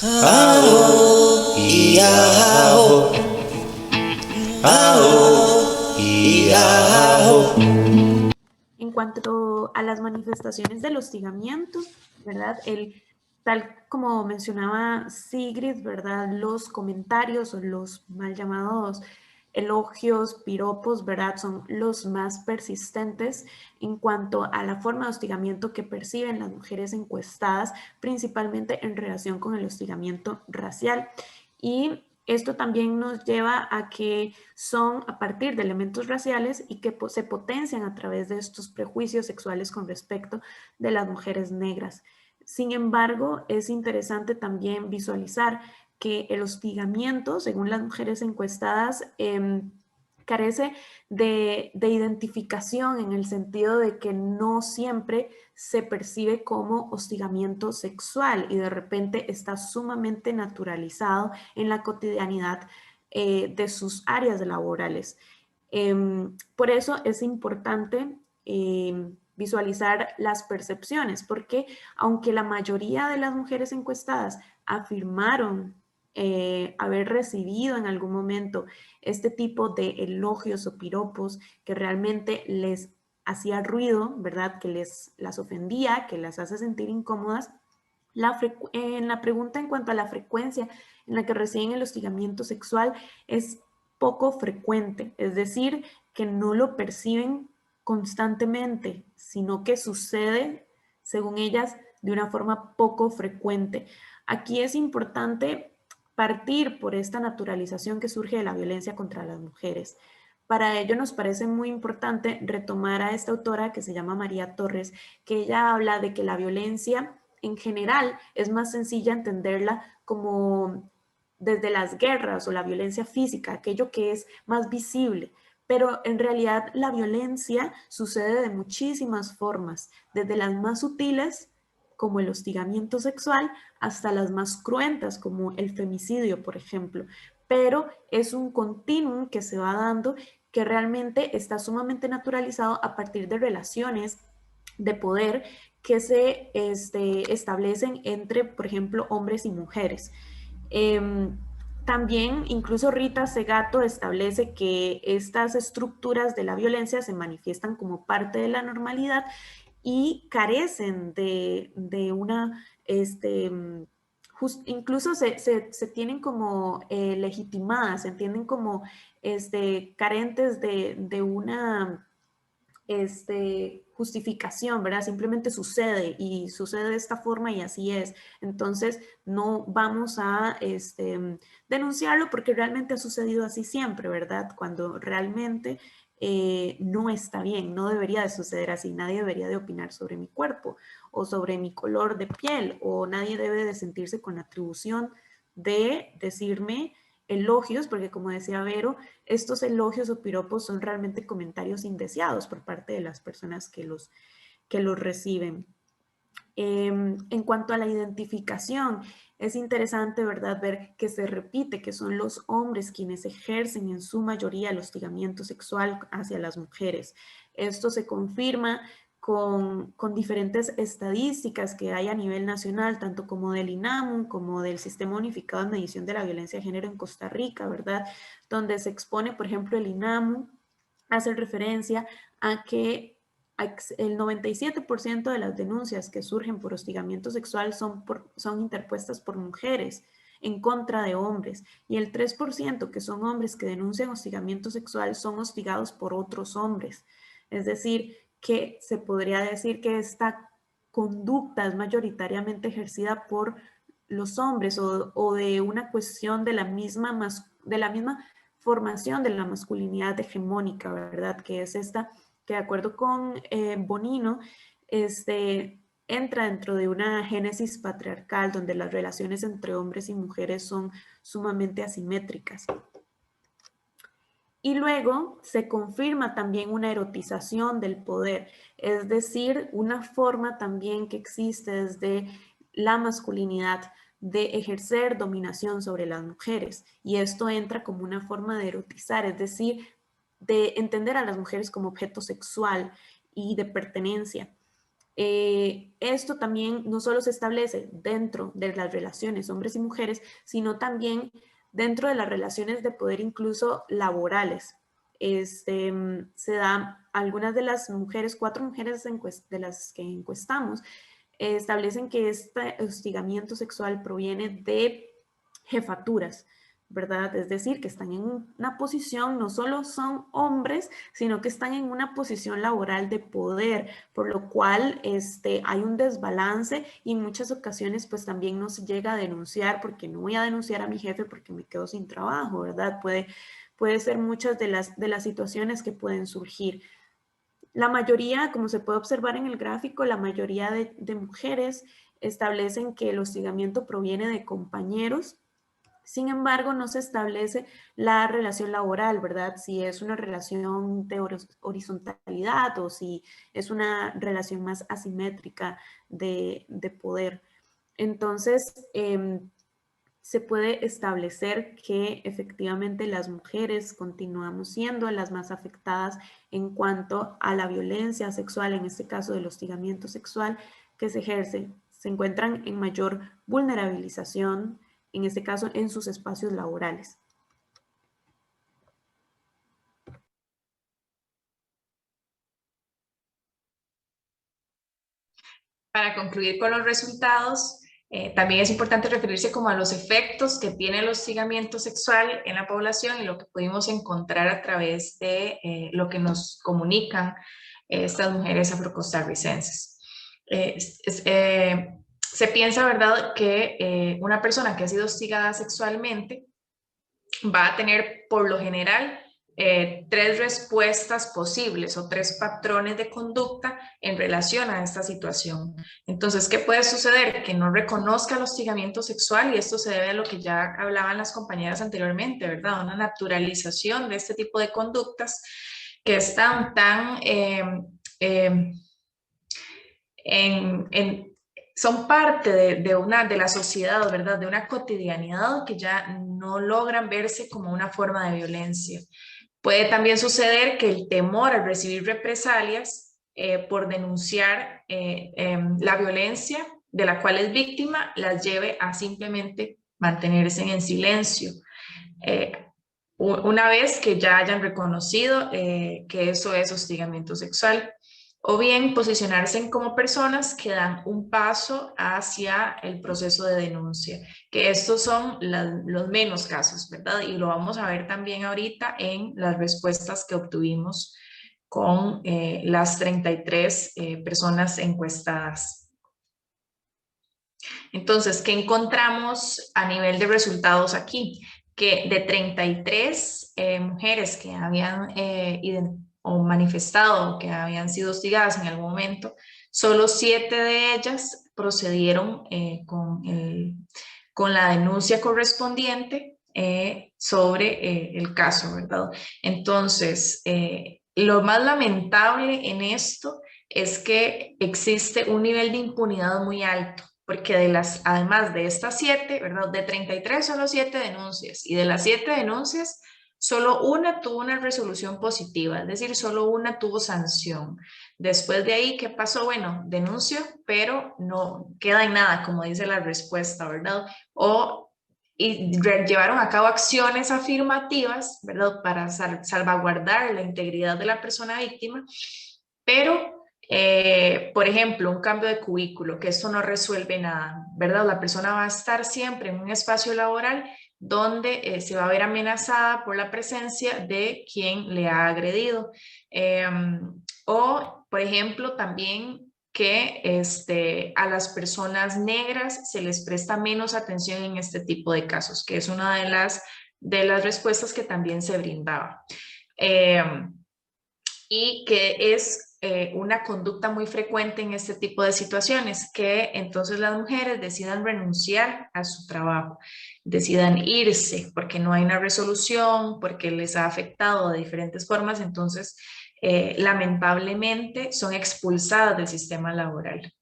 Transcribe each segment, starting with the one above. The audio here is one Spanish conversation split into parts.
Aho, Iaho, Aho, Iaho. En cuanto a las manifestaciones del hostigamiento, ¿verdad? Tal como mencionaba Sigrid, ¿verdad? Los comentarios o los mal llamados elogios, piropos, ¿verdad? Son los más persistentes en cuanto a la forma de hostigamiento que perciben las mujeres encuestadas, principalmente en relación con el hostigamiento racial. Y esto también nos lleva a que son a partir de elementos raciales y que se potencian a través de estos prejuicios sexuales con respecto de las mujeres negras. Sin embargo, es interesante también visualizar que el hostigamiento, según las mujeres encuestadas, carece de identificación en el sentido de que no siempre se percibe como hostigamiento sexual y de repente está sumamente naturalizado en la cotidianidad de sus áreas laborales. Por eso es importante visualizar las percepciones, porque aunque la mayoría de las mujeres encuestadas afirmaron haber recibido en algún momento este tipo de elogios o piropos que realmente les hacía ruido, ¿verdad? Que las ofendía, que las hace sentir incómodas. En la pregunta en cuanto a la frecuencia en la que reciben el hostigamiento sexual es poco frecuente, es decir, que no lo perciben constantemente, sino que sucede, según ellas, de una forma poco frecuente. Aquí es importante partir por esta naturalización que surge de la violencia contra las mujeres. Para ello nos parece muy importante retomar a esta autora que se llama María Torres, que ella habla de que la violencia en general es más sencilla entenderla como desde las guerras o la violencia física, aquello que es más visible. Pero en realidad la violencia sucede de muchísimas formas, desde las más sutiles, como el hostigamiento sexual, hasta las más cruentas, como el femicidio, por ejemplo. Pero es un continuum que se va dando que realmente está sumamente naturalizado a partir de relaciones de poder que se establecen entre, por ejemplo, hombres y mujeres. Eh, También, incluso Rita Segato establece que estas estructuras de la violencia se manifiestan como parte de la normalidad y carecen de una, incluso se tienen como legitimadas, se entienden como carentes de una justificación, ¿verdad? Simplemente sucede y sucede de esta forma y así es. Entonces, no vamos a denunciarlo porque realmente ha sucedido así siempre, ¿verdad? Cuando realmente no está bien, no debería de suceder así. Nadie debería de opinar sobre mi cuerpo o sobre mi color de piel o nadie debe de sentirse con la atribución de decirme elogios, porque como decía Vero, estos elogios o piropos son realmente comentarios indeseados por parte de las personas que los reciben. En cuanto a la identificación, es interesante, ¿verdad?, ver que se repite que son los hombres quienes ejercen en su mayoría el hostigamiento sexual hacia las mujeres. Esto se confirma con diferentes estadísticas que hay a nivel nacional, tanto como del INAMU, como del Sistema Unificado de Medición de la Violencia de Género en Costa Rica, ¿verdad? Donde se expone, por ejemplo, el INAMU hace referencia a que el 97% de las denuncias que surgen por hostigamiento sexual son interpuestas por mujeres en contra de hombres y el 3% que son hombres que denuncian hostigamiento sexual son hostigados por otros hombres. Es decir, que se podría decir que esta conducta es mayoritariamente ejercida por los hombres o de una cuestión de la misma formación de la masculinidad hegemónica, ¿verdad? Que es esta que de acuerdo con Bonino, entra dentro de una génesis patriarcal donde las relaciones entre hombres y mujeres son sumamente asimétricas. Y luego se confirma también una erotización del poder, es decir, una forma también que existe desde la masculinidad de ejercer dominación sobre las mujeres. Y esto entra como una forma de erotizar, es decir, de entender a las mujeres como objeto sexual y de pertenencia. Esto también no solo se establece dentro de las relaciones hombres y mujeres, sino también dentro de las relaciones de poder incluso laborales. Se da algunas de las mujeres, 4 mujeres de las que encuestamos, establecen que este hostigamiento sexual proviene de jefaturas, ¿verdad? Es decir, que están en una posición, no solo son hombres, sino que están en una posición laboral de poder, por lo cual hay un desbalance y en muchas ocasiones pues también no se llega a denunciar porque no voy a denunciar a mi jefe porque me quedo sin trabajo, ¿verdad? Puede ser muchas de las situaciones que pueden surgir. La mayoría, como se puede observar en el gráfico, la mayoría de mujeres establecen que el hostigamiento proviene de compañeros. Sin embargo, no se establece la relación laboral, ¿verdad? Si es una relación de horizontalidad o si es una relación más asimétrica de poder. Entonces, se puede establecer que efectivamente las mujeres continuamos siendo las más afectadas en cuanto a la violencia sexual, en este caso del hostigamiento sexual que se ejerce. Se encuentran en mayor vulnerabilización, en este caso en sus espacios laborales. Para concluir con los resultados, también es importante referirse como a los efectos que tiene el hostigamiento sexual en la población y lo que pudimos encontrar a través de lo que nos comunican estas mujeres afrocostarricenses. Se piensa, ¿verdad?, que una persona que ha sido hostigada sexualmente va a tener por lo general 3 respuestas posibles o 3 patrones de conducta en relación a esta situación. Entonces, ¿qué puede suceder? Que no reconozca el hostigamiento sexual, y esto se debe a lo que ya hablaban las compañeras anteriormente, ¿verdad? Una naturalización de este tipo de conductas que están tan son parte de la sociedad, ¿verdad? De una cotidianidad que ya no logran verse como una forma de violencia. Puede también suceder que el temor al recibir represalias por denunciar la violencia de la cual es víctima las lleve a simplemente mantenerse en silencio. Una vez que ya hayan reconocido que eso es hostigamiento sexual, o bien posicionarse como personas que dan un paso hacia el proceso de denuncia, que estos son los menos casos, ¿verdad? Y lo vamos a ver también ahorita en las respuestas que obtuvimos con las 33 personas encuestadas. Entonces, ¿qué encontramos a nivel de resultados aquí? Que de 33 mujeres que habían o manifestado que habían sido hostigadas en algún momento, solo 7 de ellas procedieron con la denuncia correspondiente sobre el caso, ¿verdad? Entonces, lo más lamentable en esto es que existe un nivel de impunidad muy alto, porque además de estas 7, ¿verdad? De 33 solo 7 denuncias, y de las 7 denuncias, solo una tuvo una resolución positiva, es decir, solo una tuvo sanción. Después de ahí, ¿qué pasó? Bueno, denunció, pero no queda en nada, como dice la respuesta, ¿verdad? Y llevaron a cabo acciones afirmativas, ¿verdad? Para salvaguardar la integridad de la persona víctima, pero por ejemplo, un cambio de cubículo, que esto no resuelve nada, ¿verdad? La persona va a estar siempre en un espacio laboral donde se va a ver amenazada por la presencia de quien le ha agredido. O, por ejemplo, también que a las personas negras se les presta menos atención en este tipo de casos, que es una de las respuestas que también se brindaba. Y que es una conducta muy frecuente en este tipo de situaciones, que entonces las mujeres decidan renunciar a su trabajo, decidan irse porque no hay una resolución, porque les ha afectado de diferentes formas, entonces lamentablemente son expulsadas del sistema laboral.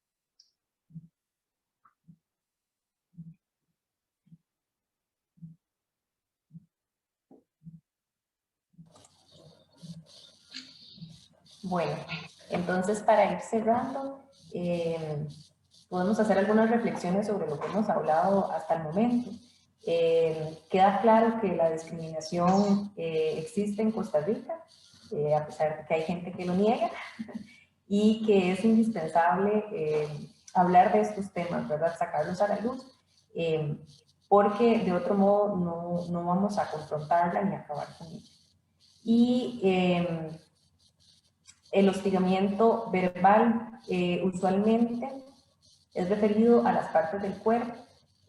Bueno, entonces para ir cerrando, podemos hacer algunas reflexiones sobre lo que hemos hablado hasta el momento. Queda claro que la discriminación existe en Costa Rica, a pesar de que hay gente que lo niega, y que es indispensable hablar de estos temas, ¿verdad? Sacarlos a la luz, porque de otro modo no vamos a confrontarla ni a acabar con ella. Y el hostigamiento verbal usualmente es referido a las partes del cuerpo.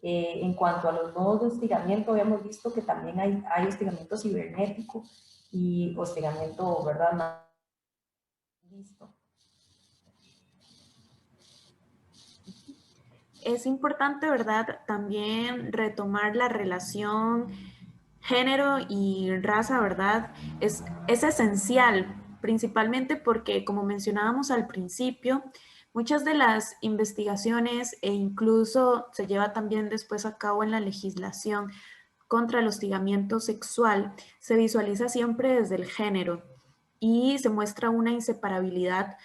En cuanto a los modos de hostigamiento, hemos visto que también hay hostigamiento cibernético y hostigamiento, ¿verdad?, más visto. Es importante, ¿verdad?, también retomar la relación género y raza, ¿verdad? Es esencial, principalmente porque, como mencionábamos al principio, muchas de las investigaciones e incluso se lleva también después a cabo en la legislación contra el hostigamiento sexual, se visualiza siempre desde el género y se muestra una inseparabilidad,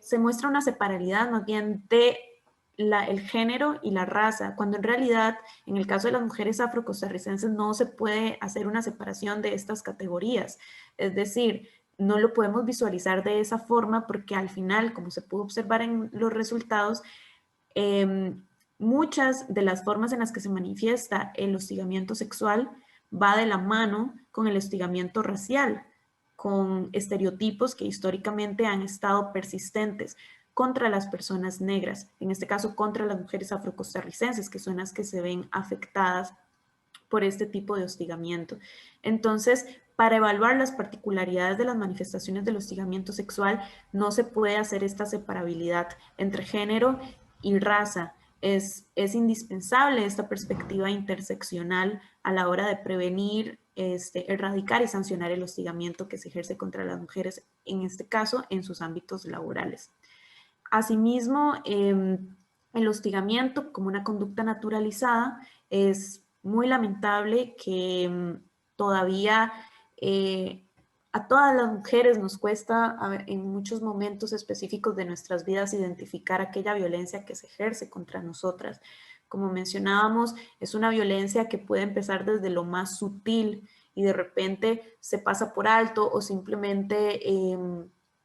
se muestra una separabilidad más bien de el género y la raza, cuando en realidad, en el caso de las mujeres afrocostarricenses, no se puede hacer una separación de estas categorías. Es decir, no lo podemos visualizar de esa forma porque al final, como se pudo observar en los resultados, muchas de las formas en las que se manifiesta el hostigamiento sexual va de la mano con el hostigamiento racial, con estereotipos que históricamente han estado persistentes contra las personas negras, en este caso contra las mujeres afrocostarricenses, que son las que se ven afectadas por este tipo de hostigamiento. Entonces, para evaluar las particularidades de las manifestaciones del hostigamiento sexual, no se puede hacer esta separabilidad entre género y raza. Es indispensable esta perspectiva interseccional a la hora de prevenir, erradicar y sancionar el hostigamiento que se ejerce contra las mujeres, en este caso, en sus ámbitos laborales. Asimismo, el hostigamiento como una conducta naturalizada es muy lamentable que todavía a todas las mujeres nos cuesta en muchos momentos específicos de nuestras vidas identificar aquella violencia que se ejerce contra nosotras. Como mencionábamos, es una violencia que puede empezar desde lo más sutil y de repente se pasa por alto o simplemente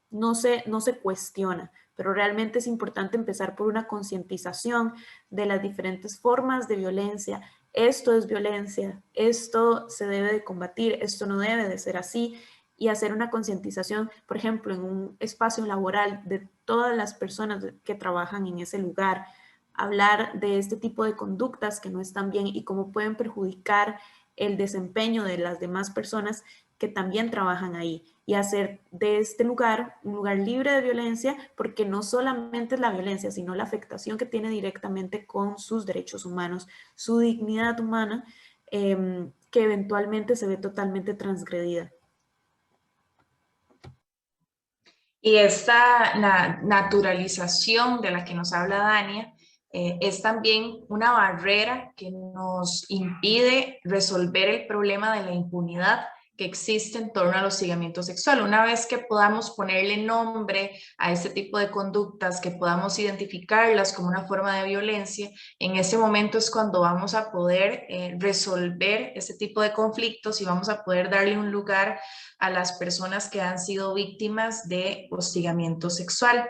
no se cuestiona, pero realmente es importante empezar por una concientización de las diferentes formas de violencia. Esto es violencia, esto se debe de combatir, esto no debe de ser así, y hacer una concientización, por ejemplo, en un espacio laboral de todas las personas que trabajan en ese lugar, hablar de este tipo de conductas que no están bien y cómo pueden perjudicar el desempeño de las demás personas que también trabajan ahí, y hacer de este lugar un lugar libre de violencia, porque no solamente es la violencia, sino la afectación que tiene directamente con sus derechos humanos, su dignidad humana, que eventualmente se ve totalmente transgredida. Y esta naturalización de la que nos habla Dania es también una barrera que nos impide resolver el problema de la impunidad que existe en torno al hostigamiento sexual. Una vez que podamos ponerle nombre a este tipo de conductas, que podamos identificarlas como una forma de violencia, en ese momento es cuando vamos a poder resolver este tipo de conflictos y vamos a poder darle un lugar a las personas que han sido víctimas de hostigamiento sexual.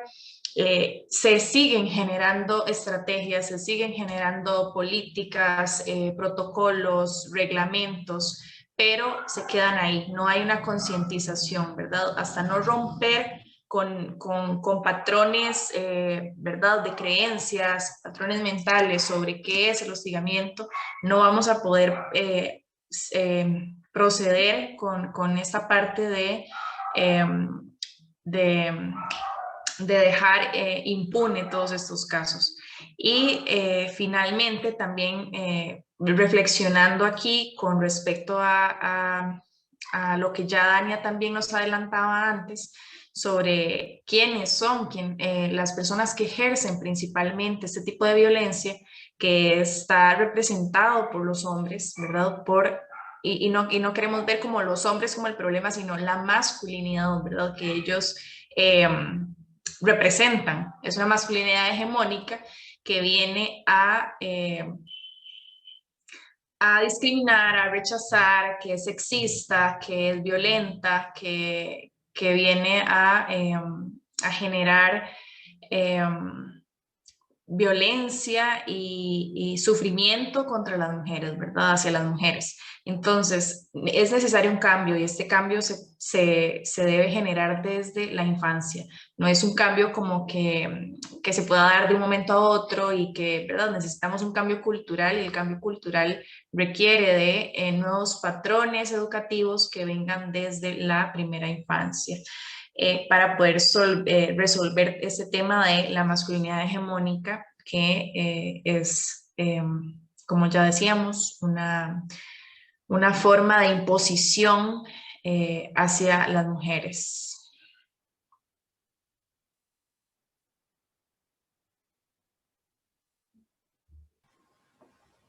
Se siguen generando estrategias, se siguen generando políticas, protocolos, reglamentos, pero se quedan ahí, no hay una concientización, ¿verdad? Hasta no romper con patrones, ¿verdad?, de creencias, patrones mentales sobre qué es el hostigamiento, no vamos a poder proceder con esta parte de dejar impune todos estos casos. Y finalmente también reflexionando aquí con respecto a lo que ya Dania también nos adelantaba antes, sobre quiénes son las personas que ejercen principalmente este tipo de violencia, que está representado por los hombres, ¿verdad? Y no queremos ver como los hombres como el problema, sino la masculinidad, ¿verdad? Que ellos representan. Es una masculinidad hegemónica que viene a discriminar, a rechazar, que es sexista, que es violenta, que viene a generar violencia y sufrimiento contra las mujeres, ¿verdad? Hacia las mujeres. Entonces, es necesario un cambio y este cambio se debe generar desde la infancia. No es un cambio como que se pueda dar de un momento a otro y que, ¿verdad? Necesitamos un cambio cultural y el cambio cultural requiere de nuevos patrones educativos que vengan desde la primera infancia. Para poder resolver este tema de la masculinidad hegemónica, que es, como ya decíamos, una forma de imposición hacia las mujeres.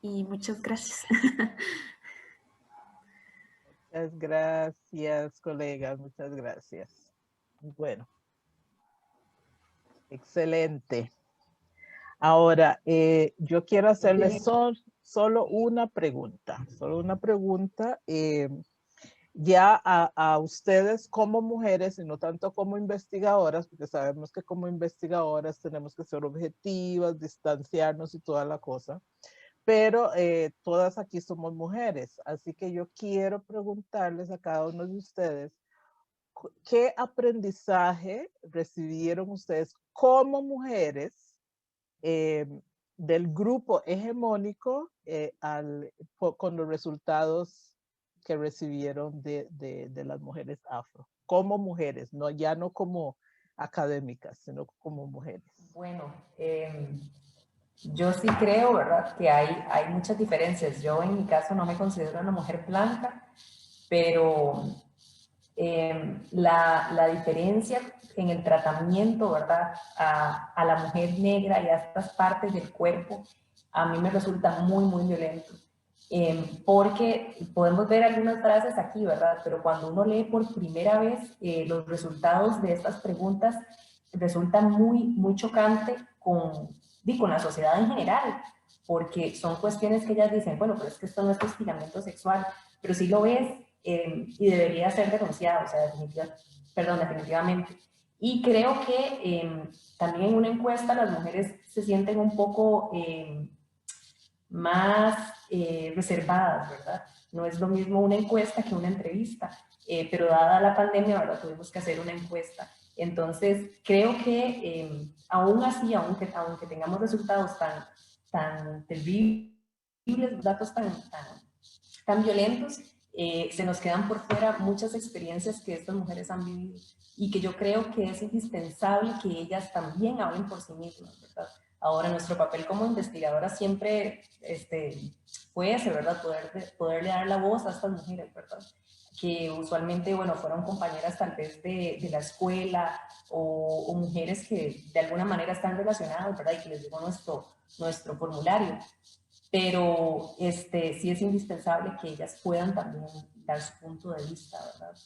Y muchas gracias. Muchas gracias, colegas, muchas gracias. Bueno, excelente. Ahora, yo quiero hacerles solo una pregunta, ya a ustedes como mujeres y no tanto como investigadoras, porque sabemos que como investigadoras tenemos que ser objetivas, distanciarnos y toda la cosa, pero todas aquí somos mujeres, así que yo quiero preguntarles a cada uno de ustedes, ¿qué aprendizaje recibieron ustedes como mujeres del grupo hegemónico con los resultados que recibieron de las mujeres afro? Como mujeres, ya no como académicas, sino como mujeres. Bueno, yo sí creo, ¿verdad?, que hay muchas diferencias. Yo en mi caso no me considero una mujer blanca, pero la diferencia en el tratamiento, ¿verdad?, a la mujer negra y a estas partes del cuerpo, a mí me resulta muy, muy violento. Porque podemos ver algunas frases aquí, ¿verdad?, pero cuando uno lee por primera vez los resultados de estas preguntas, resulta muy, muy chocante con la sociedad en general, porque son cuestiones que ellas dicen, bueno, pero es que esto no es hostigamiento sexual, pero sí lo es, y debería ser denunciado, o sea, definitivamente. Y creo que también en una encuesta las mujeres se sienten un poco más reservadas, ¿verdad? No es lo mismo una encuesta que una entrevista, pero dada la pandemia, ahora tuvimos que hacer una encuesta. Entonces, creo que aún así, aunque tengamos resultados tan terribles, datos tan violentos, se nos quedan por fuera muchas experiencias que estas mujeres han vivido y que yo creo que es indispensable que ellas también hablen por sí mismas, ¿verdad? Ahora, nuestro papel como investigadora siempre fue ese, ¿verdad? Poderle dar la voz a estas mujeres, ¿verdad? Que usualmente, bueno, fueron compañeras tal vez de la escuela o mujeres que de alguna manera están relacionadas, ¿verdad? Y que les llegó nuestro formulario. Pero sí es indispensable que ellas puedan también dar su punto de vista, ¿verdad?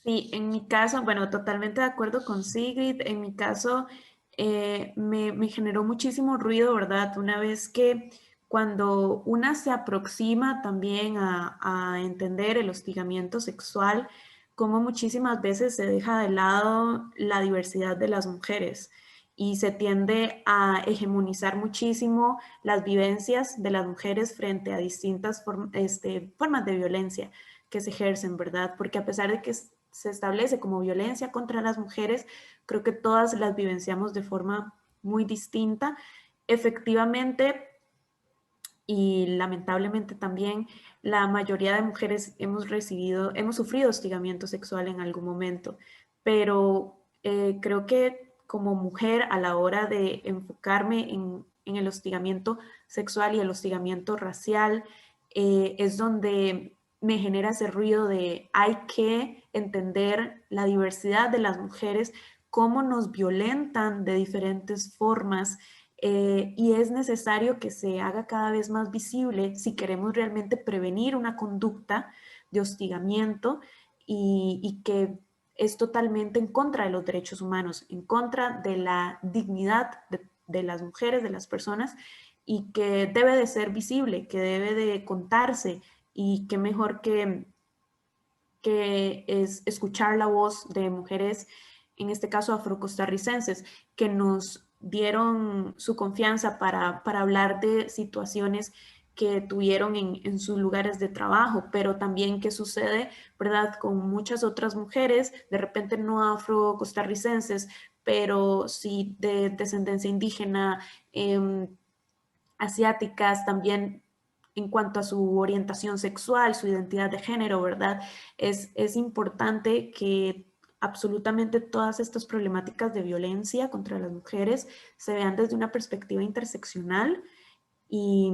Sí, en mi caso, bueno, totalmente de acuerdo con Sigrid. En mi caso, me generó muchísimo ruido, ¿verdad? Una vez que cuando una se aproxima también a entender el hostigamiento sexual, como muchísimas veces se deja de lado la diversidad de las mujeres y se tiende a hegemonizar muchísimo las vivencias de las mujeres frente a distintas formas de violencia que se ejercen, ¿verdad? Porque a pesar de que se establece como violencia contra las mujeres, creo que todas las vivenciamos de forma muy distinta. Efectivamente, y lamentablemente también, la mayoría de mujeres hemos sufrido hostigamiento sexual en algún momento, pero creo que como mujer, a la hora de enfocarme en el hostigamiento sexual y el hostigamiento racial, es donde me genera ese ruido de hay que entender la diversidad de las mujeres, cómo nos violentan de diferentes formas, y es necesario que se haga cada vez más visible si queremos realmente prevenir una conducta de hostigamiento y que es totalmente en contra de los derechos humanos, en contra de la dignidad de las mujeres, de las personas, y que debe de ser visible, que debe de contarse, y qué mejor que es escuchar la voz de mujeres, en este caso afrocostarricenses, que nos dieron su confianza para hablar de situaciones que tuvieron en sus lugares de trabajo, pero también qué sucede, ¿verdad?, con muchas otras mujeres, de repente no afrocostarricenses, pero sí de descendencia indígena, asiáticas, también en cuanto a su orientación sexual, su identidad de género, ¿verdad? Es importante que absolutamente todas estas problemáticas de violencia contra las mujeres se vean desde una perspectiva interseccional, y,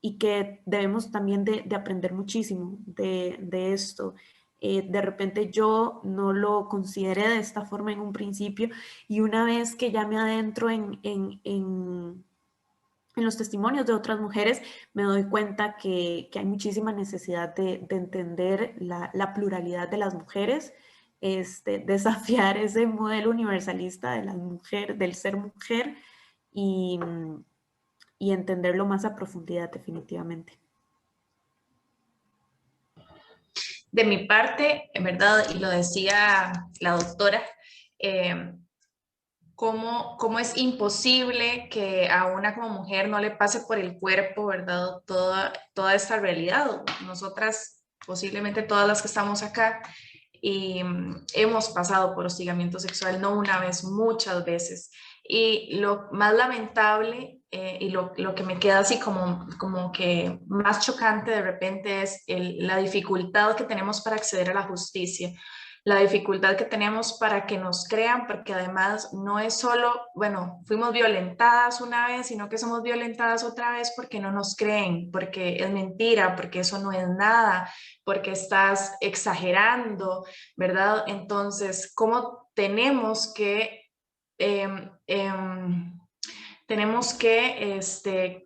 y que debemos también de aprender muchísimo de esto. De repente yo no lo consideré de esta forma en un principio, y una vez que ya me adentro en los testimonios de otras mujeres, me doy cuenta que hay muchísima necesidad de entender la pluralidad de las mujeres, desafiar ese modelo universalista de la mujer, del ser mujer, y, y entenderlo más a profundidad, definitivamente. De mi parte, en verdad, y lo decía la doctora, cómo es imposible que a una como mujer no le pase por el cuerpo, ¿verdad?, toda esta realidad. Nosotras, posiblemente todas las que estamos acá, y hemos pasado por hostigamiento sexual, no una vez, muchas veces. Y lo más lamentable y lo que me queda así como que más chocante de repente es la dificultad que tenemos para acceder a la justicia, la dificultad que tenemos para que nos crean, porque además no es solo, bueno, fuimos violentadas una vez, sino que somos violentadas otra vez porque no nos creen, porque es mentira, porque eso no es nada, porque estás exagerando, ¿verdad? Entonces, ¿cómo tenemos que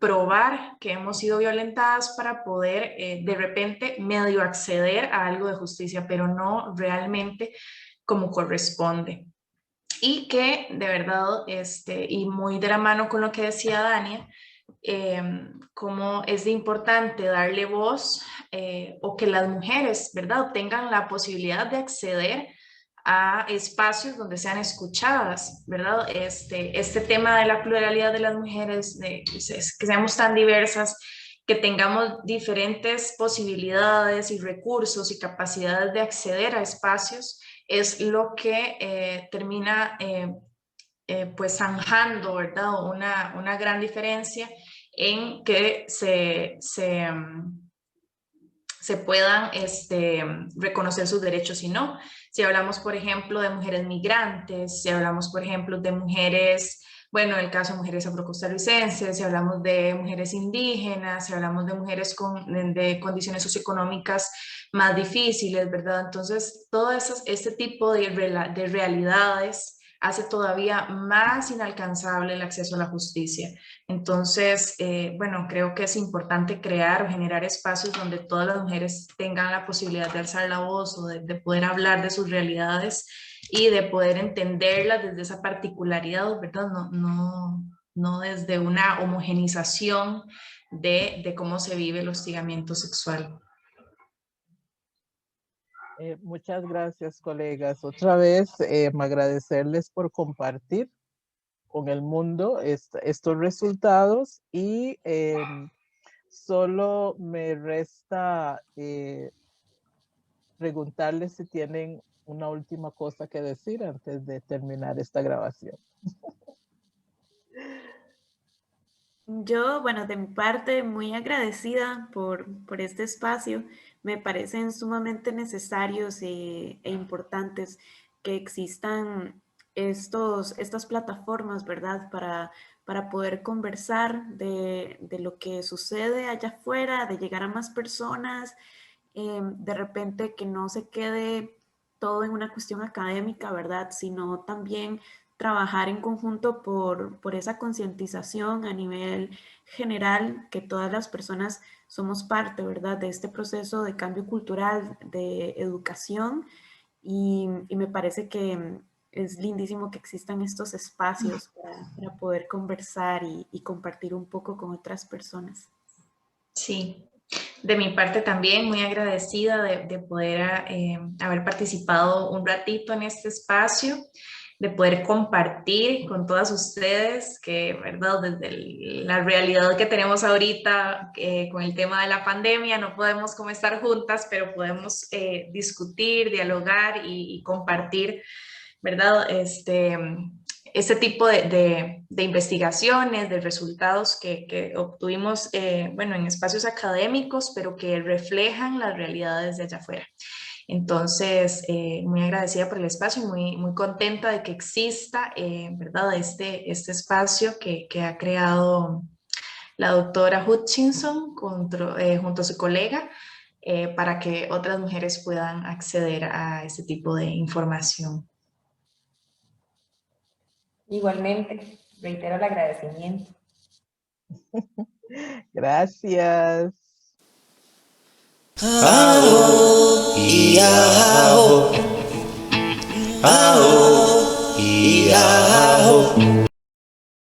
probar que hemos sido violentadas para poder de repente medio acceder a algo de justicia, pero no realmente como corresponde? Y que de verdad, y muy de la mano con lo que decía Dania, cómo es de importante darle voz, o que las mujeres, ¿verdad?, tengan la posibilidad de acceder a espacios donde sean escuchadas, ¿verdad? Este tema de la pluralidad de las mujeres, de que seamos tan diversas, que tengamos diferentes posibilidades y recursos y capacidades de acceder a espacios, es lo que termina pues zanjando, ¿verdad?, una gran diferencia en que se puedan reconocer sus derechos y no. Si hablamos, por ejemplo, de mujeres migrantes, si hablamos, por ejemplo, de mujeres, bueno, en el caso de mujeres afrocostarricenses, si hablamos de mujeres indígenas, si hablamos de mujeres de condiciones socioeconómicas más difíciles, ¿verdad? Entonces, todo este tipo de realidades hace todavía más inalcanzable el acceso a la justicia. Entonces, bueno, creo que es importante crear o generar espacios donde todas las mujeres tengan la posibilidad de alzar la voz o de poder hablar de sus realidades y de poder entenderlas desde esa particularidad, ¿verdad? No desde una homogenización de cómo se vive el hostigamiento sexual. Muchas gracias, colegas. Otra vez, agradecerles por compartir con el mundo estos resultados, y solo me resta preguntarles si tienen una última cosa que decir antes de terminar esta grabación. Yo, bueno, de mi parte, muy agradecida por este espacio. Me parecen sumamente necesarios e importantes que existan estas plataformas, ¿verdad? Para poder conversar de lo que sucede allá afuera, de llegar a más personas, de repente que no se quede todo en una cuestión académica, ¿verdad? Sino también trabajar en conjunto por esa concientización a nivel general, que todas las personas somos parte, ¿verdad?, de este proceso de cambio cultural, de educación, y me parece que es lindísimo que existan estos espacios para poder conversar y compartir un poco con otras personas. Sí, de mi parte también muy agradecida de poder haber participado un ratito en este espacio, de poder compartir con todas ustedes que, ¿verdad? Desde la realidad que tenemos ahorita con el tema de la pandemia, no podemos como estar juntas, pero podemos discutir, dialogar y compartir, ¿verdad? Este tipo de investigaciones, de resultados que obtuvimos, bueno, en espacios académicos, pero que reflejan las realidades de allá afuera. Entonces, muy agradecida por el espacio y muy contenta de que exista, ¿verdad? Este espacio que ha creado la doctora Hutchinson junto a su colega para que otras mujeres puedan acceder a este tipo de información. Igualmente, reitero el agradecimiento. Gracias. Aho, Iaho. Aho, Iaho.